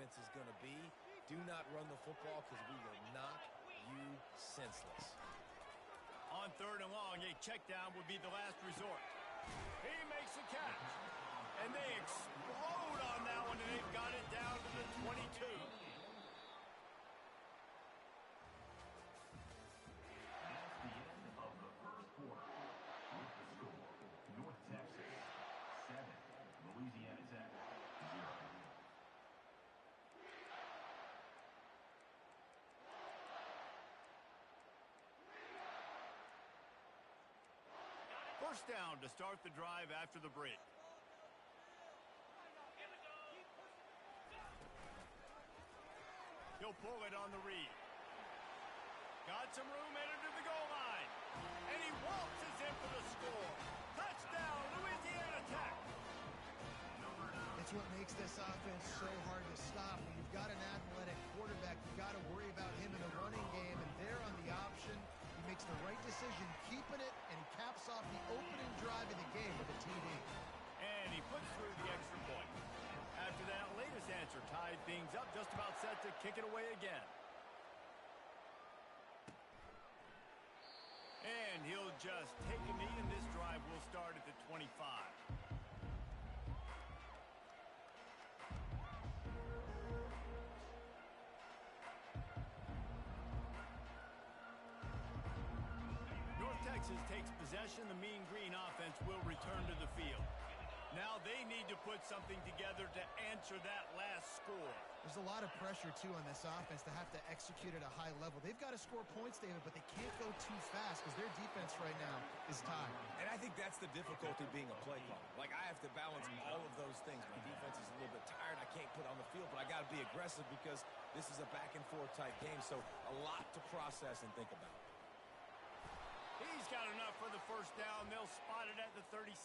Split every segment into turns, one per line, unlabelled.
defense is going to be. Do not run the football because we will knock you senseless.
On 3rd and long, a check down would be the last resort. He makes a catch. And they explode on that one, and they've got it down to the 22.
That's the end of the first quarter. With the score, North Texas 7, Louisiana Tech 0.
First down to start the drive after the break. He'll pull it on the read. Got some room headed to the goal line. And he waltzes in for the score. Touchdown, Louisiana Tech.
It's what makes this offense so hard to stop. When you've got an athletic quarterback, you've got to worry about him in the running game, and there on the option, he makes the right decision, keeping it, and he caps off the opening drive of the game with a TD.
And he puts through the extra point. After that latest answer tied things up, just about set to kick it away again. And he'll just take a knee, and this drive will start at the 25. North Texas takes possession. The Mean Green offense will return to the field. Now they need to put something together to answer that last score.
There's a lot of pressure, too, on this offense to have to execute at a high level. They've got to score points, David, but they can't go too fast because their defense right now is tired.
And I think that's the difficulty being a play caller. Like, I have to balance all of those things. My defense is a little bit tired. I can't put on the field, but I got to be aggressive because this is a back-and-forth type game, so a lot to process and think about.
He's got enough for the first down. They'll spot it at the 37.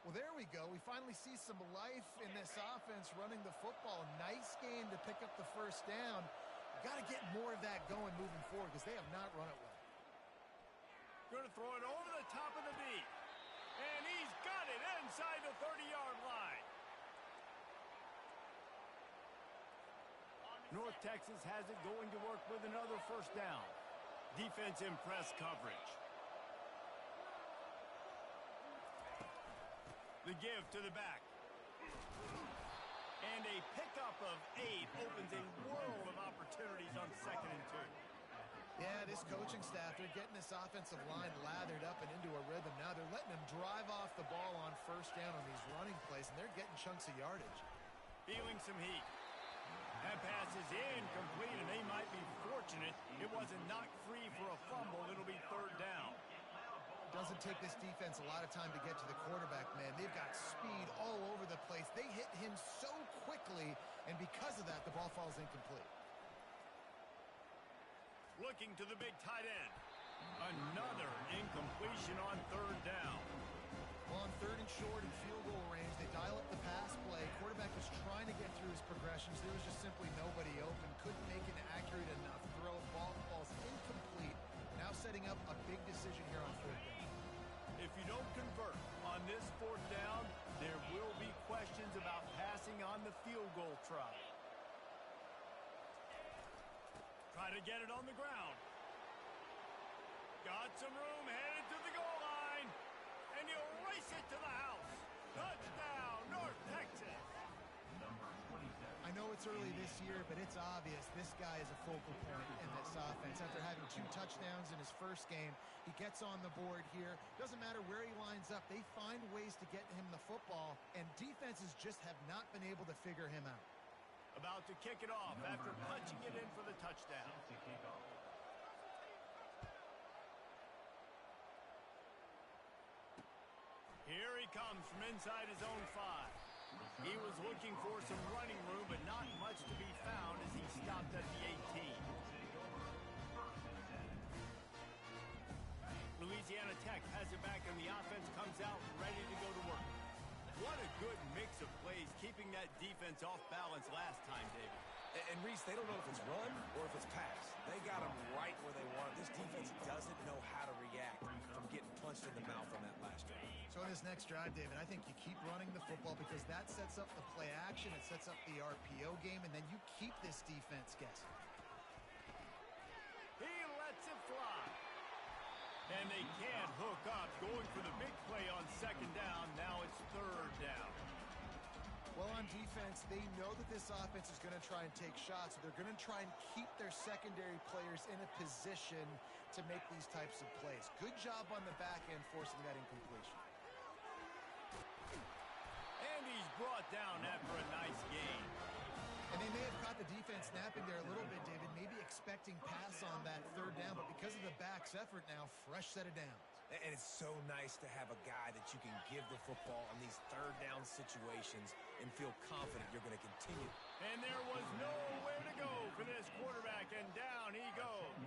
Well, there we go. We finally see some life in this offense running the football. Nice game to pick up the first down. Got to get more of that going moving forward because they have not run it well.
Going to throw it over the top of the deep. And he's got it inside the 30-yard line. North Texas has it going to work with another first down. Defense in press coverage. The give to the back. And a pickup of 8 opens a world of opportunities on 2nd and 2.
Yeah, this coaching staff, they're getting this offensive line lathered up and into a rhythm. Now they're letting them drive off the ball on first down on these running plays, and they're getting chunks of yardage.
Feeling some heat. That pass is incomplete, and they might be fortunate it wasn't knocked free for a fumble. It'll be 3rd down.
Doesn't take this defense a lot of time to get to the quarterback, man. They've got speed all over the place. They hit him so quickly, and because of that, the ball falls incomplete.
Looking to the big tight end. Another incompletion on 3rd down.
Well, on 3rd and short and field goal range, they dial up the pass play. Quarterback was trying to get through his progressions. There was just simply nobody open. Couldn't make an accurate enough throw. Ball falls incomplete. Now setting up a big decision here on 4th down.
If you don't convert on this 4th down, there will be questions about passing on the field goal try. Try to get it on the ground. Got some room, headed to the goal line. And he'll race it to the house. Touchdown, North Texas.
I know it's early this year, but it's obvious this guy is a focal point in this offense. After having 2 touchdowns in his first game, he gets on the board here. Doesn't matter where he lines up. They find ways to get him the football, and defenses just have not been able to figure him out.
About to kick it off after punching it in for the touchdown. Here he comes from inside his own 5. He was looking for some running room, but not much to be found as he stopped at the 18. Louisiana Tech has it back, and the offense comes out ready to go to work. What a good mix of plays, keeping that defense off balance last time, David.
And Reese, they don't know if it's run or if it's pass. They got them right where they want them. This defense doesn't know how to react from getting punched in the mouth on that last drive.
So in this next drive, David, I think you keep running the football because that sets up the play action. It sets up the RPO game, and then you keep this defense guessing.
He lets it fly. And they can't hook up. Going for the big play on second down. Now it's third down.
Well, on defense, they know that this offense is going to try and take shots. So they're going to try and keep their secondary players in a position to make these types of plays. Good job on the back end forcing that incompletion.
And he's brought down after a nice gain.
And they may have caught the defense napping there a little bit, David, maybe expecting pass on that third down, but because of the back's effort now, fresh set of downs.
And it's so nice to have a guy that you can give the football in these third down situations and feel confident you're going to continue.
And there was nowhere to go for this quarterback, and down he goes.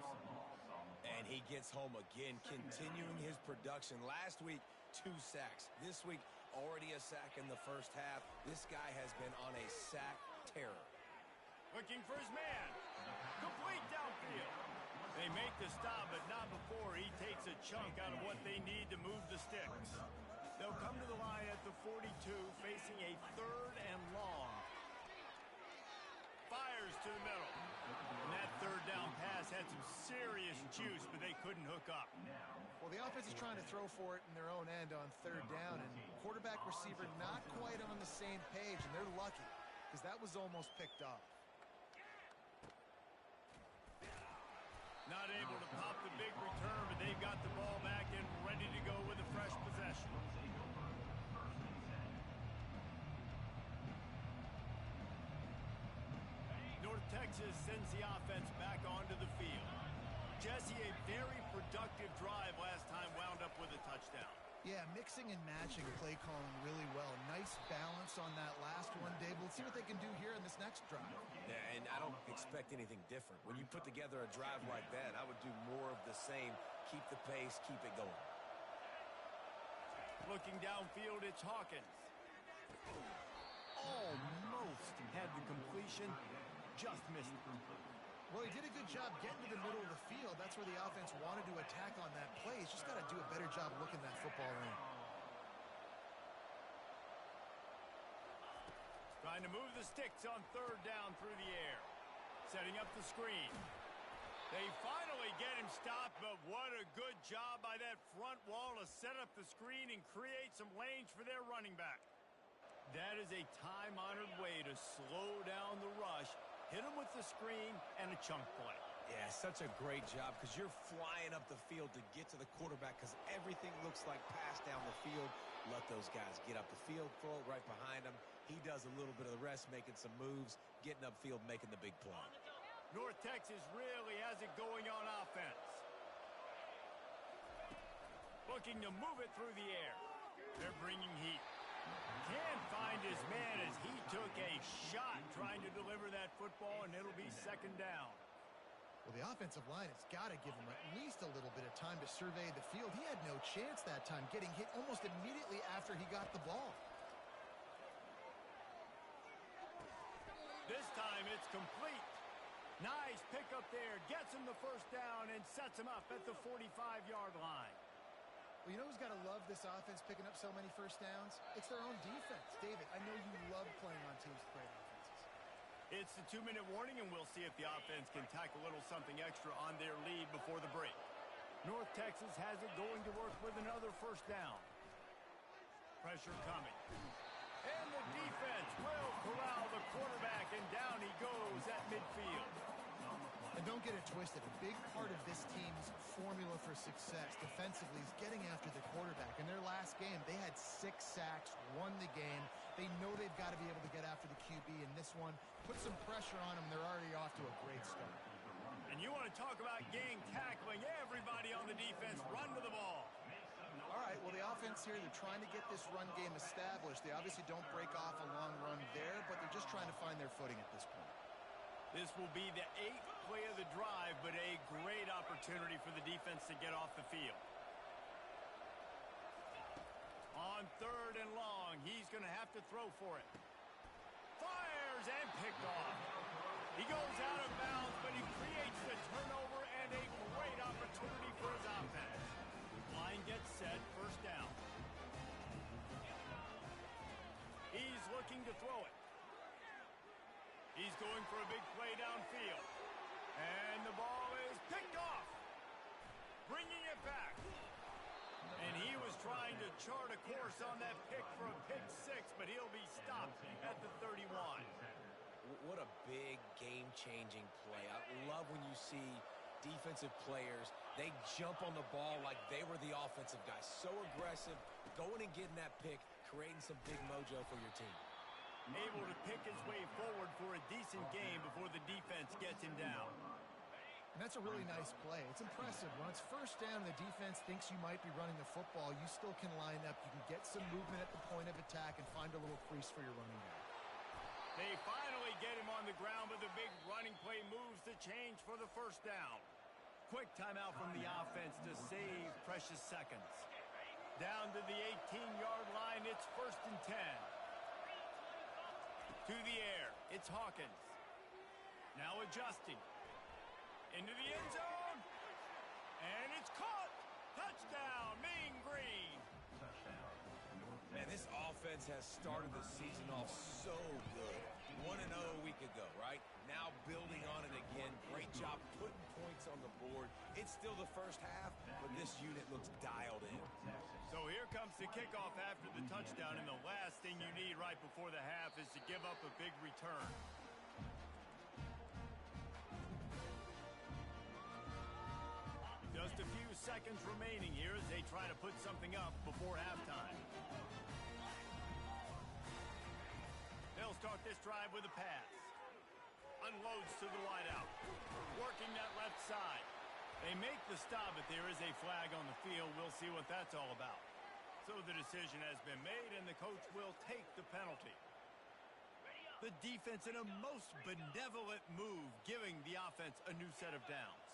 And he gets home again, continuing his production. Last week, 2 sacks. This week, already a sack in the first half. This guy has been on a sack terror.
Looking for his man. Complete downfield. They make the stop, but not before he takes a chunk out of what they need to move the sticks. They'll come to the line at the 42, facing a third and long. Fires to the middle. And that third down pass had some serious juice, but they couldn't hook up.
Well, the offense is trying to throw for it in their own end on third down, and quarterback receiver not quite on the same page, and they're lucky because that was almost picked off.
Not able to pop the big return, but they've got the ball back and ready to go with a fresh possession. North Texas sends the offense back onto the field. Jesse, a very productive drive last time, wound up with a touchdown.
Yeah, mixing and matching play calling really well. Nice balance on that last one, Dave. Let's see what they can do here in this next drive.
Yeah, and I don't expect anything different. When you put together a drive like that, I would do more of the same. Keep the pace, keep it going.
Looking downfield, it's Hawkins. Almost had the completion, just missed it.
Well, he did a good job getting to the middle of the field. That's where the offense wanted to attack on that play. He's just got to do a better job looking that football in.
Trying to move the sticks on third down through the air. Setting up the screen. They finally get him stopped, but what a good job by that front wall to set up the screen and create some lanes for their running back. That is a time-honored way to slow down the rush. Hit him with the screen and a chunk play.
Yeah, such a great job because you're flying up the field to get to the quarterback because everything looks like pass down the field. Let those guys get up the field, throw it right behind him. He does a little bit of the rest, making some moves, getting upfield, making the big play.
North Texas really has it going on offense. Looking to move it through the air. They're bringing heat. Can't find his man as he took a shot trying to deliver that football, and it'll be second down.
Well, the offensive line has got to give him at least a little bit of time to survey the field. He had no chance that time, getting hit almost immediately after he got the ball.
This time it's complete. Nice pickup there. Gets him the first down and sets him up at the 45-yard line.
Well, you know who's got to love this offense picking up so many first downs? It's their own defense. David, I know you love playing on teams with great offenses.
It's the 2-minute warning, and we'll see if the offense can tack a little something extra on their lead before the break. North Texas has it going to work with another first down. Pressure coming. And the defense will corral the quarterback, and down he goes at midfield.
And don't get it twisted. A big part of this team's formula for success defensively is getting after the quarterback. In their last game, they had 6 sacks, won the game. They know they've got to be able to get after the QB in this one. Put some pressure on them. They're already off to a great start.
And you want to talk about gang tackling. Everybody on the defense run to the ball.
All right, well, the offense here, they're trying to get this run game established. They obviously don't break off a long run there, but they're just trying to find their footing at this point.
This will be the 8th play of the drive, but a great opportunity for the defense to get off the field. On third and long, he's going to have to throw for it. Fires and picked off. He goes out of bounds, but he creates the turnover and a great opportunity for his offense. Line gets set, first down. He's looking to throw it. He's going for a big play downfield. And the ball is picked off. Bringing it back. And he was trying to chart a course on that pick for a pick six, but he'll be stopped at the 31.
What a big game-changing play. I love when you see defensive players, they jump on the ball like they were the offensive guys. So aggressive, going and getting that pick, creating some big mojo for your team.
Able to pick his way forward for a decent game before the defense gets him down.
And that's a really nice play. It's impressive. When it's first down and the defense thinks you might be running the football, you still can line up. You can get some movement at the point of attack and find a little crease for your running back.
They finally get him on the ground, but the big running play moves the change for the first down. Quick timeout from the offense to save precious seconds. Down to the 18-yard line, it's 1st and 10. To the air, it's Hawkins. Now adjusting. Into the end zone. And it's caught. Touchdown, Mean Green.
Man, this offense has started the season off so good. 1-0 a week ago, right? Now building on it again. Great job putting points on the board. It's still the first half, but this unit looks dialed in.
So here comes the kickoff after the touchdown, and the last thing you need right before the half is to give up a big return. Just a few seconds remaining here as they try to put something up before halftime. They'll start this drive with a pass. Unloads to the wideout. Working that left side. They make the stop, but there is a flag on the field. We'll see what that's all about. So the decision has been made, and the coach will take the penalty. The defense in a most benevolent move, giving the offense a new set of downs.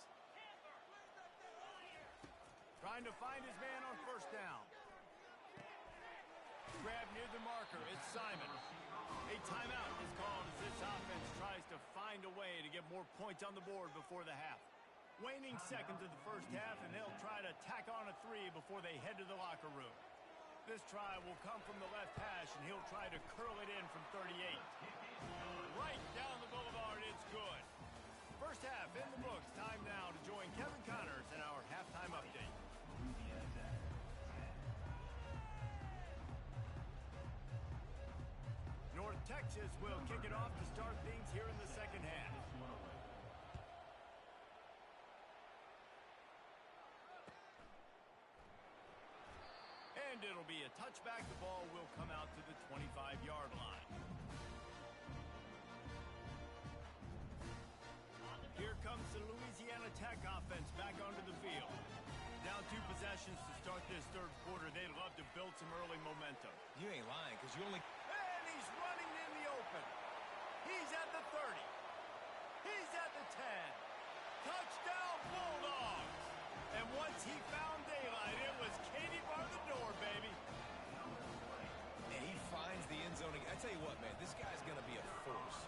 Trying to find his man on first down. Grab near the marker. It's Simon. A timeout is called as this offense tries to find a way to get more points on the board before the half. Waning seconds of the first half, and they'll try to tack on a 3 before they head to the locker room. This try will come from the left hash, and he'll try to curl it in from 38. Right down the boulevard, it's good. First half in the books. Time now to join Kevin Connors in our halftime update. North Texas will kick it off to start things here in the second half. And it'll be a touchback. The ball will come out to the 25-yard line. Here comes the Louisiana Tech offense back onto the field. Down 2 possessions to start this third quarter. They'd love to build some early momentum.
You ain't lying, because you only...
And he's running in the open. He's at the 30. He's at the 10. Touchdown, Bulldogs. And once he found daylight, it was Katie bar the door, baby.
And he finds the end zone. I tell you what, man, this guy's going to be a force.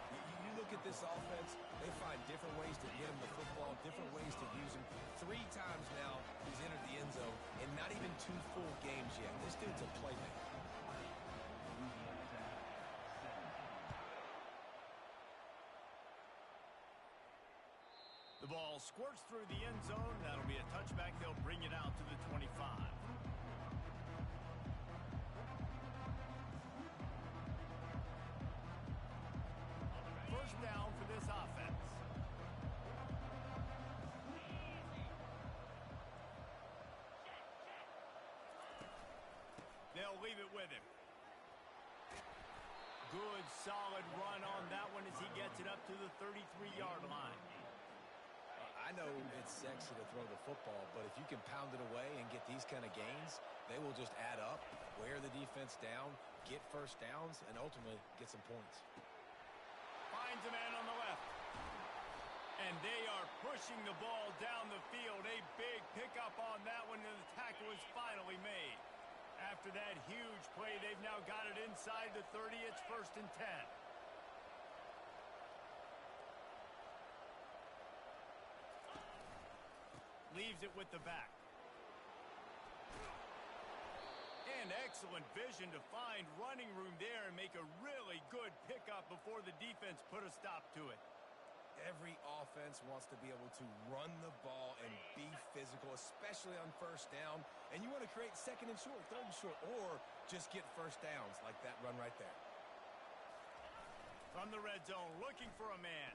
You look at this offense, they find different ways to get him the football, different ways to use him. 3 times now he's entered the end zone, and not even 2 full games yet. This dude's a playmaker.
The ball squirts through the end zone. That'll be a touchback. They'll bring it out to the 25. First down for this offense. They'll leave it with him. Good, solid run on that one as he gets it up to the 33-yard line.
I know it's sexy to throw the football, but if you can pound it away and get these kind of gains, they will just add up, wear the defense down, get first downs, and ultimately get some points.
Finds a man on the left. And they are pushing the ball down the field. A big pickup on that one, and the tackle is finally made. After that huge play, they've now got it inside the 30. It's 1st and 10. receives it with the back. And excellent vision to find running room there and make a really good pickup before the defense put a stop to it.
Every offense wants to be able to run the ball and be physical, especially on first down. And you want to create second and short, third and short, or just get first downs like that run right there.
From the red zone, looking for a man.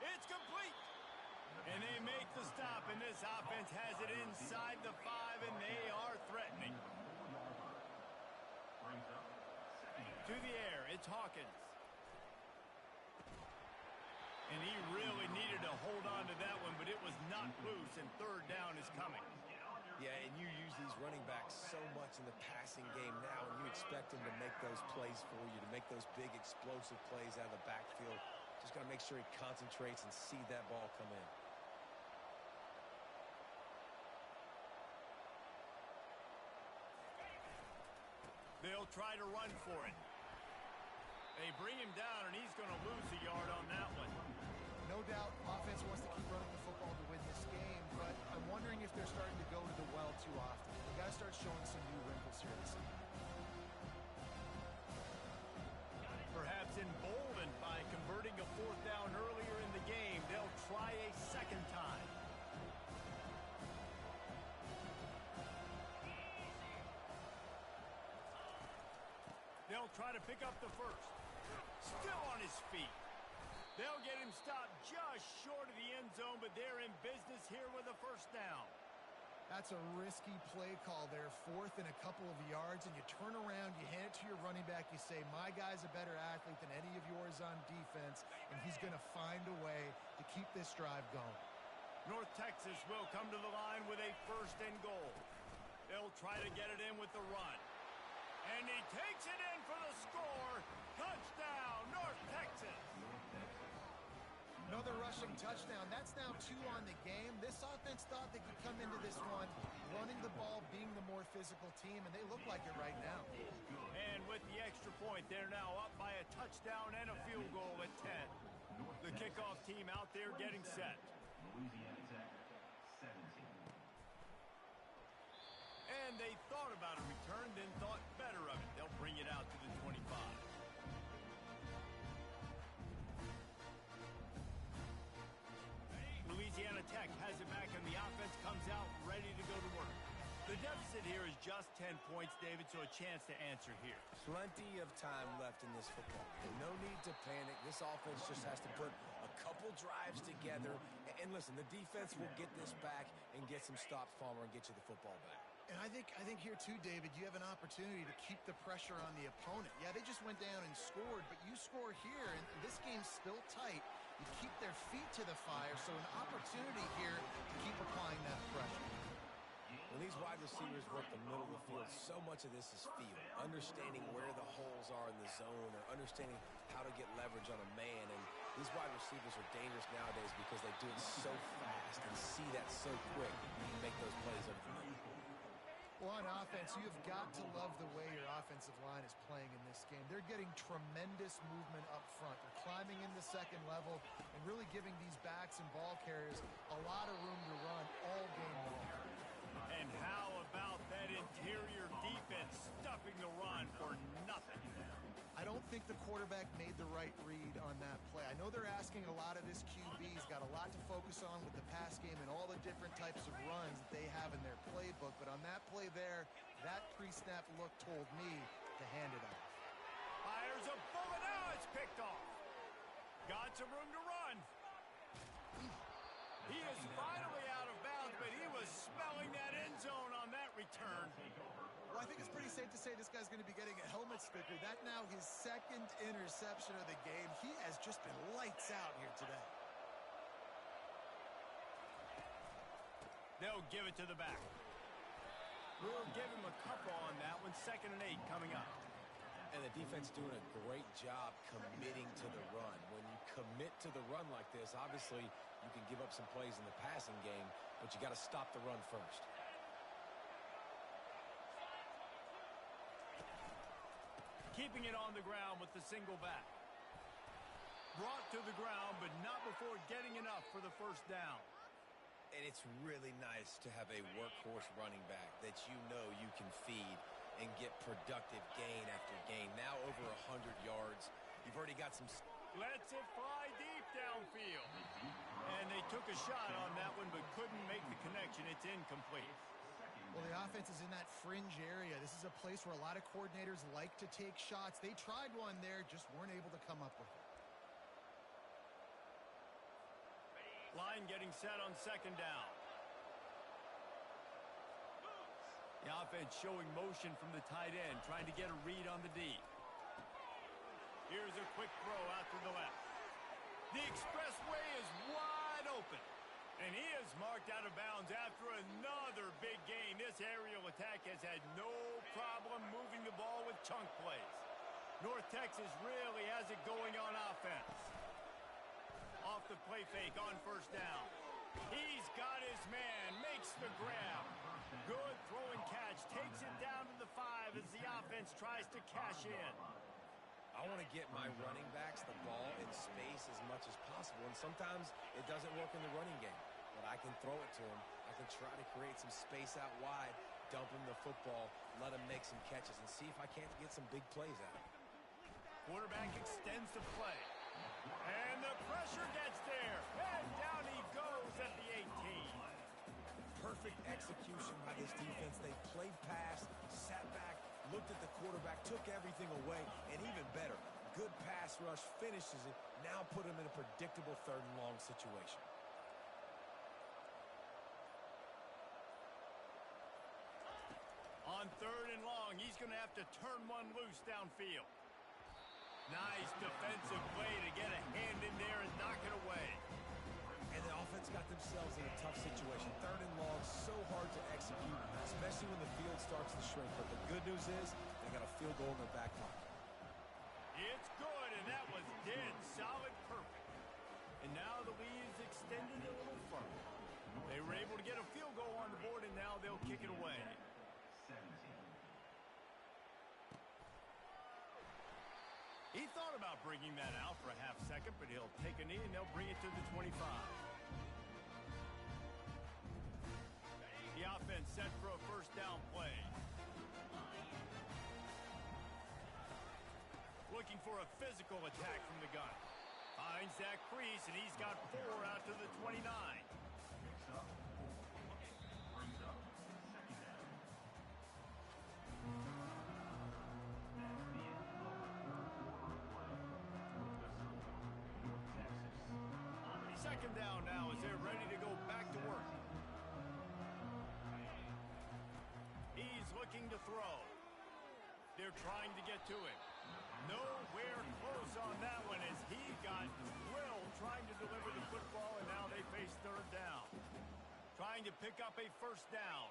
It's complete. And they make the stop, and this offense has it inside the 5, and they are threatening. To the air, it's Hawkins. And he really needed to hold on to that one, but it was not loose, and third down is coming.
Yeah, and you use these running backs so much in the passing game now, and you expect them to make those plays for you, to make those big explosive plays out of the backfield. Just got to make sure he concentrates and see that ball come in.
They'll try to run for it. They bring him down, and he's going to lose a yard on that one.
No doubt, offense wants to keep running the football to win this game, but I'm wondering if they're starting to go to the well too often. They got to start showing some new wrinkles here this season.
Perhaps emboldened by converting a fourth down earlier in the game, they'll try a second time. They'll try to pick up the first. Still on his feet. They'll get him stopped just short of the end zone, but they're in business here with a first down.
That's a risky play call there, fourth and a couple of yards, and you turn around, you hand it to your running back, you say, my guy's a better athlete than any of yours on defense, and he's going to find a way to keep this drive going.
North Texas will come to the line with a first and goal. They'll try to get it in with the run. And he takes it in for the score. Touchdown, North Texas.
Another rushing touchdown. That's now 2 on the game. This offense thought they could come into this one running the ball, being the more physical team, and they look like it right now.
And with the extra point, they're now up by a touchdown and a field goal at 10. The kickoff team out there getting set.
Louisiana Tech, 17.
And they thought about a return, then thought better of it. They'll bring it out to the 25. Louisiana Tech has it back, and the offense comes out ready to go to work. The deficit here is just 10 points, David, so a chance to answer here.
Plenty of time left in this football game. No need to panic. This offense just has to put a couple drives together. And listen, the defense will get this back and get some stops, Palmer, and get you the football back.
And I think here too, David, you have an opportunity to keep the pressure on the opponent. Yeah, they just went down and scored, but you score here, and this game's still tight. You keep their feet to the fire, so an opportunity here to keep applying that pressure.
When these wide receivers work the middle of the field, so much of this is feel. Understanding where the holes are in the zone, or understanding how to get leverage on a man. And these wide receivers are dangerous nowadays because they do it so fast and see that so quick. You can make those plays over the middle.
Well, on offense, you've got to love the way your offensive line is playing in this game. They're getting tremendous movement up front. They're climbing in the second level and really giving these backs and ball carriers a lot of room to run all game long.
And how about that interior defense stuffing the run for nothing?
I don't think the quarterback made the right read on that play. I know they're asking a lot of his QB. He's got a lot to focus on with the pass game and all the different types of runs that they have in their playbook. But on that play there, that pre-snap look told me to hand it off.
Fires a bullet. Now it's picked off. Got some room to run. He is finally out of bounds, but he was smelling that end zone on that return.
Well, I think it's pretty safe to say this guy's going to be getting a helmet sticker. That now his second interception of the game. He has just been lights out here today.
They'll give it to the back. We'll give him a couple on that one. 2nd and 8 coming up.
And the defense doing a great job committing to the run. When you commit to the run like this, obviously you can give up some plays in the passing game, but you got to stop the run first.
Keeping it on the ground with the single back. Brought to the ground, but not before getting enough for the first down.
And it's really nice to have a workhorse running back that you know you can feed and get productive gain after gain. Now over 100 yards. You've already got some...
Lets it fly deep downfield. And they took a shot on that one, but couldn't make the connection. It's incomplete.
Well, the offense is in that fringe area. This is a place where a lot of coordinators like to take shots. They tried one there, just weren't able to come up with it.
Line getting set on second down. The offense showing motion from the tight end, trying to get a read on the D. Here's a quick throw out to the left. The expressway is wide open. And he is marked out of bounds after another big gain. This aerial attack has had no problem moving the ball with chunk plays. North Texas really has it going on offense. Off the play fake on first down. He's got his man, makes the grab. Good throw and catch, takes it down to the 5 as the offense tries to cash in.
I want to get my running backs the ball in space as much as possible, and sometimes it doesn't work in the running game. But I can throw it to him. I can try to create some space out wide, dump him the football, let him make some catches, and see if I can't get some big plays out of him.
Quarterback extends the play. And the pressure gets there. And down he goes at the 18.
Perfect execution by this defense. They played pass, sat back, looked at the quarterback, took everything away, and even better, good pass rush, finishes it, now put him in a predictable 3rd and long situation.
On 3rd and long, he's going to have to turn one loose downfield. Nice defensive play to get a hand in there and knock it away.
And the offense got themselves in a tough situation. 3rd and long, so hard to execute, especially when the field starts to shrink. But the good news is they got a field goal in their back pocket.
It's good, and that was dead solid perfect. And now the lead is extended a little further. They were able to get a field goal on the board, and now they'll kick it away. He thought about bringing that out for a half second, but he'll take a knee and they'll bring it to the 25. The offense set for a first down play. Looking for a physical attack from the gun. Finds that crease, and he's got 4 out to the 29. Second down now as they're ready to go back to work. He's looking to throw. They're trying to get to him. Nowhere close on that one as he got drilled trying to deliver the football, and now they face 3rd down. Trying to pick up a first down.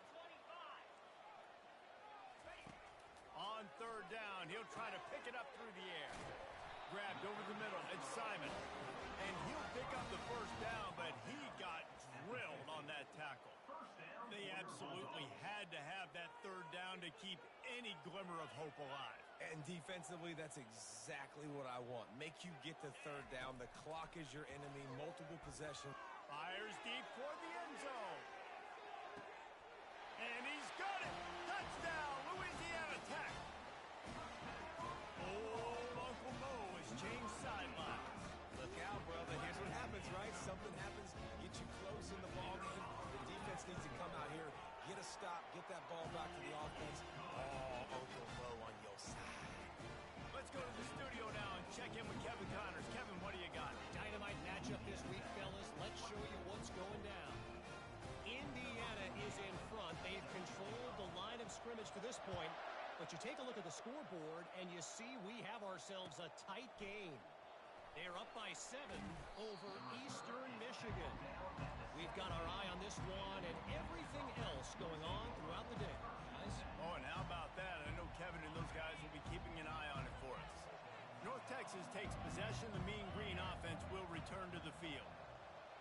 On 3rd down, he'll try to pick it up through the air. Grabbed over the middle, it's Simon. And he'll pick up the first down, but he got drilled on that tackle. They absolutely had to have that 3rd down to keep any glimmer of hope alive.
And defensively, that's exactly what I want. Make you get the 3rd down. The clock is your enemy. Multiple possessions.
Fires deep toward the end zone. And he's got it. Touchdown, Louisiana Tech. Old Uncle Mo has changed sidelines.
Look out, brother. Here's what happens, right? Something happens, get you close in the ball game. The defense needs to come out here, get a stop, get that ball back to the offense. Oh, Uncle Mo on your side.
Let's go to the studio now and check in with Kevin Connors. Kevin, what do you got?
Dynamite matchup this week, fellas. Let's show you what's going down. Indiana is in front. They've controlled the line of scrimmage to this point. But you take a look at the scoreboard, and you see we have ourselves a tight game. They're up by 7 over Eastern Michigan. We've got our eye on this one and everything else going on throughout the day, guys.
Oh, and how about that? I know Kevin and those guys will be keeping an eye on it for us. North Texas takes possession. The Mean Green offense will return to the field.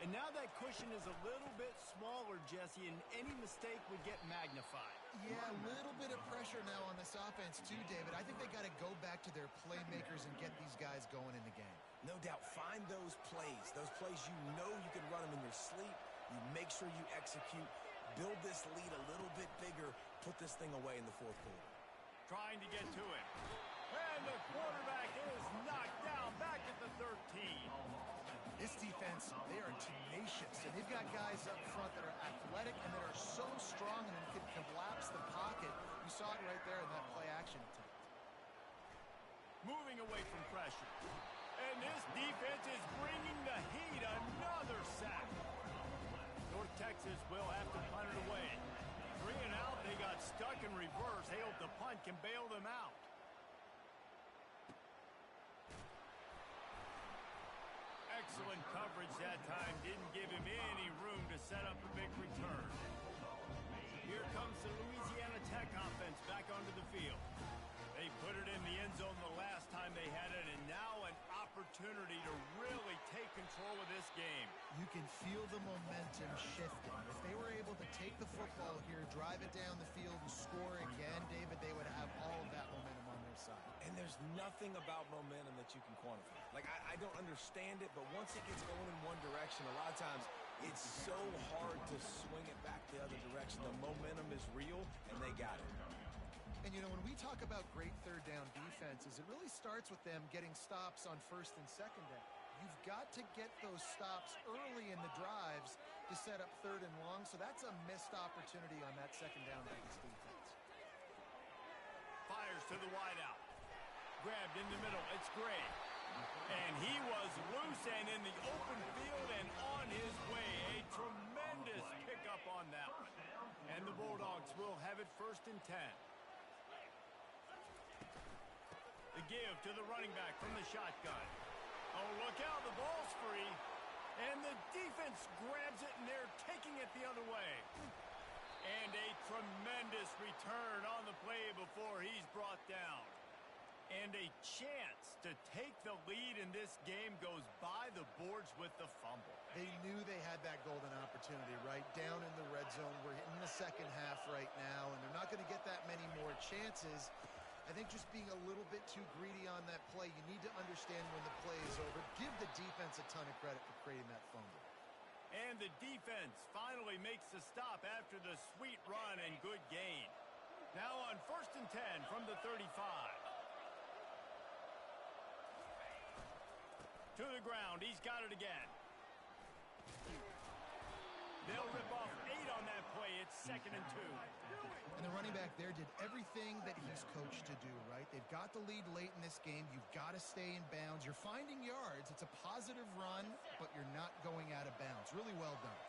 And now that cushion is a little bit smaller, Jesse, and any mistake would get magnified.
Yeah, a little bit of pressure now on this offense too, David. I think they got to go back to their playmakers and get these guys going in the game.
No doubt, find those plays you know you can run them in your sleep. You make sure you execute, build this lead a little bit bigger, put this thing away in the fourth quarter.
Trying to get to it. And the quarterback is knocked down back at the 13.
This defense, they are tenacious, and they've got guys up front that are athletic and that are so strong and can collapse the pocket. You saw it right there in that play-action attempt.
Moving away from pressure. And this defense is bringing the heat. Another sack. North Texas will have to punt it away. 3 and out, they got stuck in reverse. They hope the punt can bail them out. Excellent coverage that time. Didn't give him any room to set up a big return. Here comes the Louisiana Tech offense back onto the field. They put it in the end zone the last time they had it, and now an opportunity to really take control of this game.
You can feel the momentum shifting. If they were able to take the football here, drive it down the field, and score again, David, they would have all of that momentum on their side.
And there's nothing about momentum that you can quantify. Like, I don't understand it, but once it gets going in one direction, a lot of times it's so hard to swing it back the other direction. The momentum is real, and they got it.
And, you know, when we talk about great third down defenses, it really starts with them getting stops on first and second down. You've got to get those stops early in the drives to set up third and long, so that's a missed opportunity on that second down by this defense.
Fires to the wideout. Grabbed in the middle. It's Gray. And he was loose and in the open field and on his way. A tremendous pickup on that one. And the Bulldogs will have it 1st and 10. The give to the running back from the shotgun. Oh, look out, the ball's free. And the defense grabs it, and they're taking it the other way. And a tremendous return on the play before he's brought down. And a chance to take the lead in this game goes by the boards with the fumble.
They knew they had that golden opportunity, right? Down in the red zone. We're in the second half right now, and they're not going to get that many more chances. I think just being a little bit too greedy on that play, you need to understand when the play is over. Give the defense a ton of credit for creating that fumble.
And the defense finally makes the stop after the sweet run and good gain. Now on 1st and 10 from the 35. To the ground, he's got it again. They'll rip off 8 on that play. It's 2nd and 2.
And the running back there did everything that he's coached to do, right? They've got the lead late in this game. You've got to stay in bounds. You're finding yards. It's a positive run, but you're not going out of bounds. Really well done.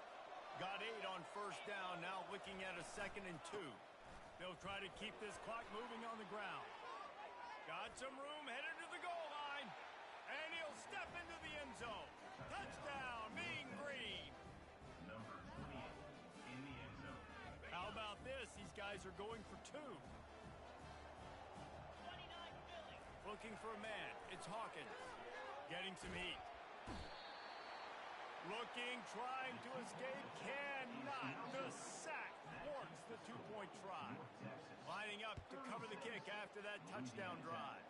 Got 8 on 1st down. Now looking at a 2nd and 2. They'll try to keep this clock moving on the ground. Got some room, headed to the goal line. And he'll step into the end zone. Touchdown, Mean Green.
Number 28 in the end zone.
How about this? These guys are going for 2. Looking for a man. It's Hawkins. Getting some heat. Looking, trying to escape. Cannot. The sack thwarts the 2-point try. Lining up to cover the kick after that touchdown drive.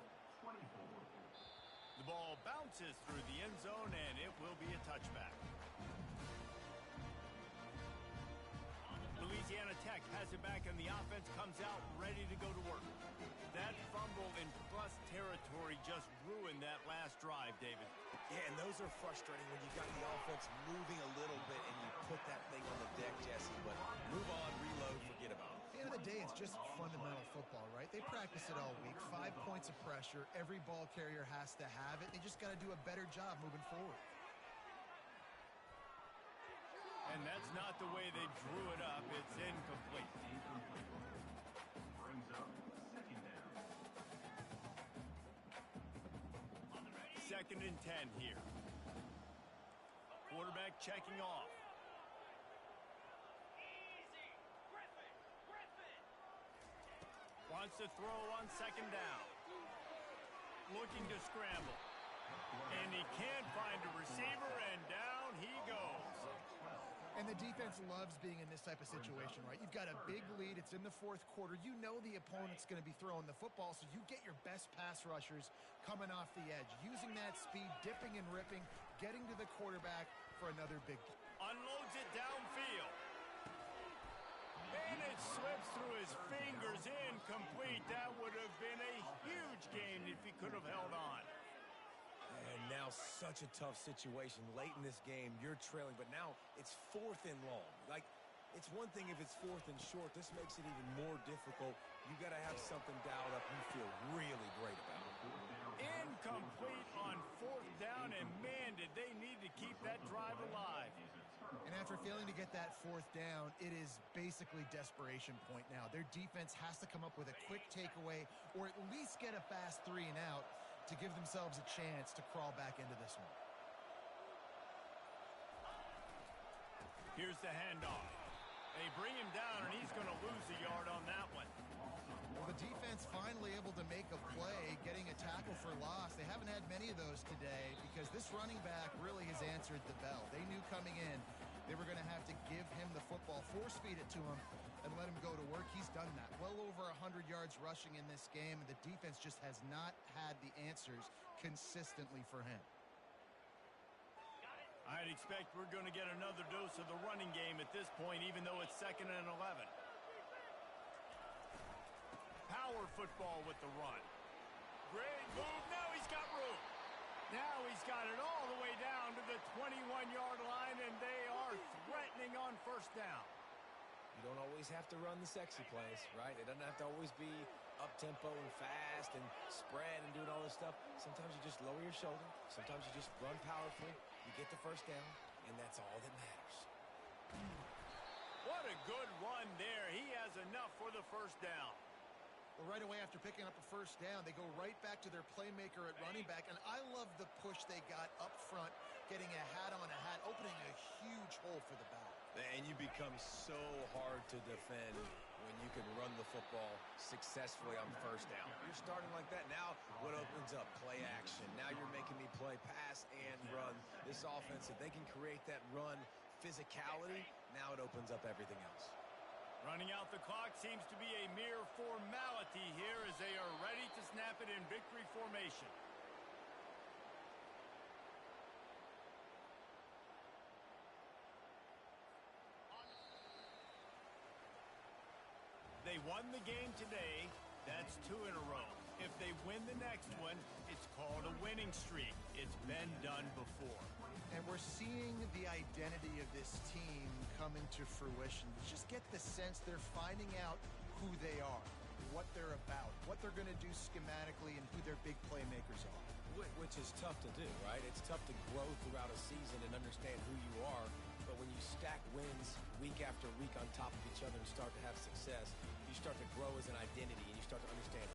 The ball bounces through the end zone, and it will be a touchback. Louisiana Tech has it back, and the offense comes out ready to go to work. That fumble in plus territory just ruined that last drive, David.
Yeah, and those are frustrating when you've got the offense moving a little bit and you put that thing on the deck, Jesse. But move on, reload, forget about it.
At the end of the day, it's just fundamental football, right? They practice it all week. 5 points of pressure. Every ball carrier has to have it. They just got to do a better job moving forward.
And that's not the way they drew it up. It's incomplete.
Brings up 2nd down.
2nd and 10 here. Quarterback checking off. Wants to throw on 2nd down. Looking to scramble. And he can't find a receiver, and down he goes.
And the defense loves being in this type of situation, right? You've got a big lead. It's in the 4th quarter. You know the opponent's going to be throwing the football, so you get your best pass rushers coming off the edge, using that speed, dipping and ripping, getting to the quarterback for another big play.
Unloads it downfield. And it slips through his fingers, incomplete. That would have been a huge gain if he could have held on.
And now such a tough situation. Late in this game, you're trailing, but now it's 4th and long. Like, it's one thing if it's 4th and short. This makes it even more difficult. You got to have something dialed up you feel really great about.
Incomplete on 4th down, and man, did they need to keep that drive alive.
And after failing to get that 4th down, it is basically desperation point now. Their defense has to come up with a quick takeaway or at least get a fast 3 and out to give themselves a chance to crawl back into this one.
Here's the handoff. They bring him down, and he's going to lose a yard on that one.
Well, the defense finally able to make a play, getting a tackle for loss. They haven't had many of those today because this running back really has answered the bell. They knew coming in they were going to have to give him the football, force feed it to him, and let him go to work. He's done that. Well over 100 yards rushing in this game, and the defense just has not had the answers consistently for him.
I'd expect we're going to get another dose of the running game at this point, even though it's 2nd and 11. Power football with the run. Great move. Now he's got room. Now he's got it all the way down to the 21-yard line, and they are threatening on 1st down.
You don't always have to run the sexy plays, right? It doesn't have to always be up-tempo and fast and spread and doing all this stuff. Sometimes you just lower your shoulder. Sometimes you just run powerful. You get the 1st down, and that's all that matters.
What a good run there. He has enough for the 1st down.
Well, right away after picking up a 1st down, they go right back to their playmaker at running back, and I love the push they got up front, getting a hat on a hat, opening a huge hole for the back.
And you become so hard to defend when you can run the football successfully on 1st down. You're starting like that. Now what opens up? Play action. Now you're making me play pass and run. This offense, if they can create that run physicality, now it opens up everything else.
Running out the clock seems to be a mere formality here as they are ready to snap it in victory formation. They won the game today. That's 2 in a row. If they win the next one, it's called a winning streak. It's been done before.
And we're seeing the identity of this team come into fruition. You just get the sense they're finding out who they are, what they're about, what they're going to do schematically, and who their big playmakers are.
Which is tough to do, right? It's tough to grow throughout a season and understand who you are. But when you stack wins week after week on top of each other and start to have success, you start to grow as an identity and you start to understand